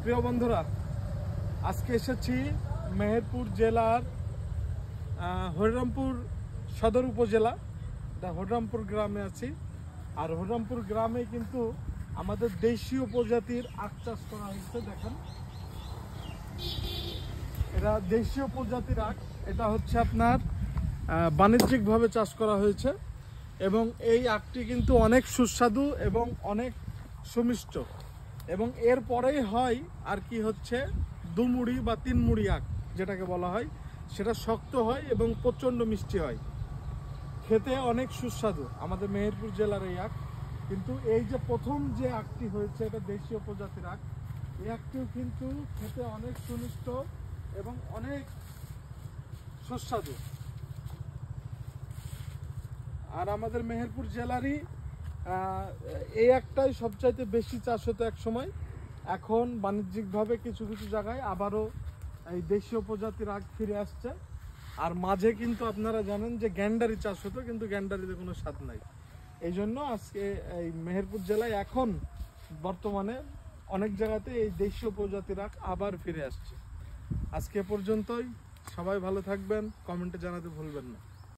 প্রিয় বন্ধুরা, আজকে এসেছি মেহেরপুর জেলার হরিরামপুর সদর উপজেলা হরিরামপুর গ্রামে আছি। আর হরিরামপুর গ্রামে কিন্তু আমাদের দেশীয় প্রজাতির আখ চাষ করা হয়েছে। দেখেন, এটা দেশীয় প্রজাতির আখ। এটা হচ্ছে আপনার বাণিজ্যিকভাবে চাষ করা হয়েছে এবং এই আখটি কিন্তু অনেক সুস্বাদু এবং অনেক সুমিষ্ট। এবং এর পরেই হয় আর কি হচ্ছে দুমুড়ি বা তিনমুড়ি আখ যেটাকে বলা হয়, সেটা শক্ত হয় এবং প্রচণ্ড মিষ্টি হয়, খেতে অনেক সুস্বাদু আমাদের মেহেরপুর জেলার এই আখ। কিন্তু এই যে প্রথম যে আখটি হয়েছে এটা দেশীয় প্রজাতির আখ। এই আখটিও কিন্তু খেতে অনেক সুমিষ্ট এবং অনেক সুস্বাদু। আর আমাদের মেহেরপুর জেলারই এই একটাই সবচাইতে বেশি চাষ হতো এক সময়। এখন বাণিজ্যিকভাবে কিছু কিছু জায়গায় আবারও এই দেশীয় প্রজাতির আখ ফিরে আসছে। আর মাঝে কিন্তু আপনারা জানেন যে গ্যান্ডারি চাষ হতো, কিন্তু গ্যান্ডারিতে কোনো স্বাদ নাই। এই জন্য আজকে এই মেহেরপুর জেলায় এখন বর্তমানে অনেক জায়গাতে এই দেশীয় প্রজাতির আখ আবার ফিরে আসছে। আজকে পর্যন্তই। সবাই ভালো থাকবেন, কমেন্টে জানাতে ভুলবেন না।